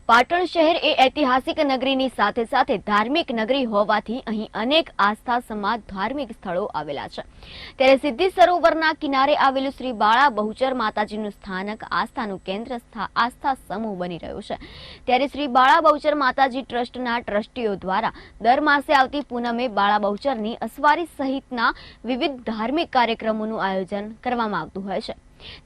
પાટણ શહેર એ ઐતિહાસિક નગરીની સાથે સાથે ધાર્મિક નગરી હોવાથી અહીં અનેક આસ્થા સમાજ ધાર્મિક સ્થળો આવેલા છે। ત્યારે સિદ્ધિ સરોવરના કિનારે આવેલું શ્રી બાળા બહુચર માતાજીનું સ્થાનક આસ્થાનું કેન્દ્ર આસ્થા સમૂહ બની રહ્યું છે। ત્યારે શ્રી બાળા બહુચર માતાજી ટ્રસ્ટના ટ્રસ્ટીઓ દ્વારા દર માસે આવતી પૂનમે બાળા બહુચરની અસવારી સહિતના વિવિધ ધાર્મિક કાર્યક્રમોનું આયોજન કરવામાં આવતું હોય છે।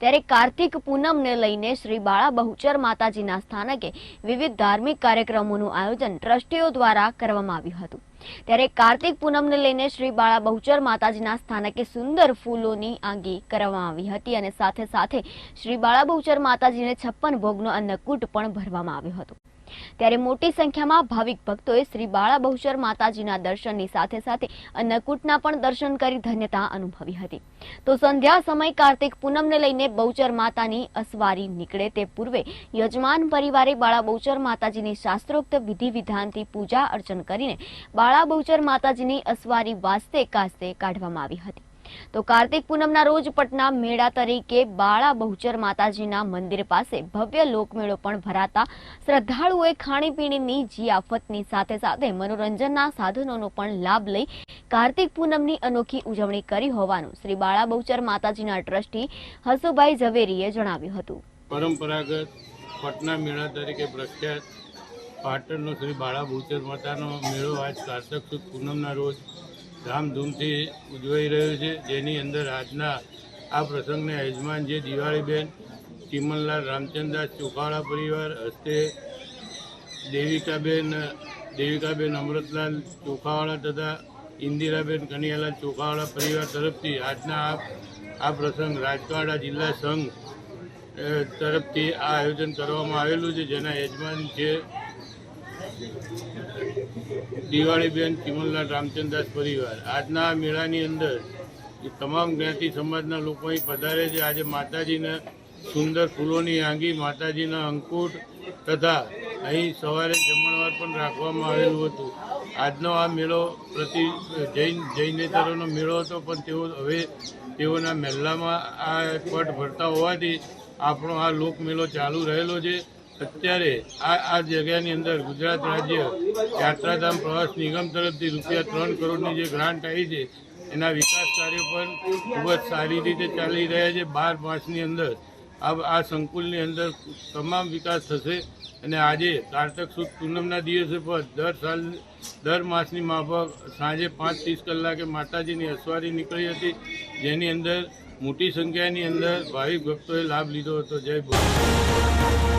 ત્યારે કાર્તિક પૂનમને લઈને શ્રી બાળા બહુચર માતાજીના સ્થાનકે વિવિધ ધાર્મિક કાર્યક્રમોનું આયોજન ટ્રસ્ટીઓ દ્વારા કરવામાં આવ્યું હતું। ત્યારે કાર્તિક પૂનમને લઈને શ્રી બાળા બહુચર માતાજીના સ્થાનકે સુંદર ફૂલોની આંગી કરવામાં આવી હતી અને સાથે સાથે શ્રી બાળા બહુચર માતાજીને 56 ભોગનો અન્નકૂટ પણ ભરવામાં આવ્યો હતો। ત્યારે મોટી સંખ્યામાં ભાવિક ભક્તોએ શ્રી બાળા બહુચર માતાજીના દર્શનની સાથે સાથે અન્નકૂટના પણ દર્શન કરી ધન્યતા અનુભવી હતી। તો સંધ્યા સમય કાર્તિક પૂનમને લઈને બહુચર માતાની અસવારી નીકળે તે પૂર્વે યજમાન પરિવારે બાળા બહુચર માતાજીની શાસ્ત્રોક્ત વિધિ વિધાનથી પૂજા અર્ચન કરીને બાળા બહુચર માતાજીની અસવારી વાસ્તે કાસ્તે કાઢવામાં આવી હતી। તો કાર્તિક પૂનમના રોજ પટના મેળા તરીકે બાળા બહુચર માતાજીના મંદિર પાસે ભવ્ય લોકમેળો પણ ભરાતા શ્રદ્ધાળુઓએ ખાણીપીણીની જિયાફતની સાથે સાથે મનોરંજનના સાધનોનો પણ લાભ લઈ કાર્તિક પૂનમની અનોખી ઉજવણી કરી હોવાનું શ્રી બાળા બહુચર માતાજીના ટ્રસ્ટી હસુભાઈ ઝવેરીએ જણાવ્યું હતું। પરંપરાગત પટના મેળા તરીકે પ્રખ્યાત પાટણનો શ્રી બાળા બહુચર માતાનો મેળો આજ કાર્તિક સુદ પૂનમના રોજ ધામધૂમથી ઉજવાઈ રહ્યો છે, જેની અંદર આજના આ પ્રસંગના યજમાન જે દિવાળીબેન ચિમનલાલ રામચંદ્રદાસ ચોખાવાળા પરિવાર હસ્તે દેવિકાબેન અમૃતલાલ ચોખાવાળા તથા ઇન્દિરાબેન કનૈયાલાલ ચોખાવાળા પરિવાર તરફથી આજના આ પ્રસંગ રાજકાડા જિલ્લા સંઘ તરફથી આ આયોજન કરવામાં આવેલું છે, જેના યજમાન છે દિવાળીબેન ચિમનલાલ રામચંદ્રદાસ પરિવાર। આજના આ મેળાની અંદર તમામ જ્ઞાતિ સમાજના લોકો અહીં પધારે છે। આજે માતાજીના સુંદર ફૂલોની આંગી, માતાજીના અંકુટ તથા અહીં સવારે જમણવાર પણ રાખવામાં આવેલું હતું। આજનો આ મેળો જૈનેતરોનો મેળો હતો, પણ હવે તેઓના મહેલામાં આ પટ ભરતા હોવાથી આપણો આ લોકમેળો ચાલુ રહેલો છે। અત્યારે આ જગ્યાની અંદર ગુજરાત રાજ્ય યાત્રાધામ પ્રવાસ નિગમ તરફથી ₹3 કરોડની જે ગ્રાન્ટ આવી છે, એના વિકાસ કાર્યો પણ ખૂબ જ સારી રીતે ચાલી રહ્યા છે। 12 માસની અંદર આ સંકુલની અંદર તમામ વિકાસ થશે અને આજે કાર્તિક સુદ પૂનમના દિવસે પર દર માસની માફક સાંજે 5:30 કલાકે માતાજીની અસવારી નીકળી હતી, જેની અંદર મોટી સંખ્યાની અંદર ભાવિક ભક્તોએ લાભ લીધો હતો। જય ભોલે।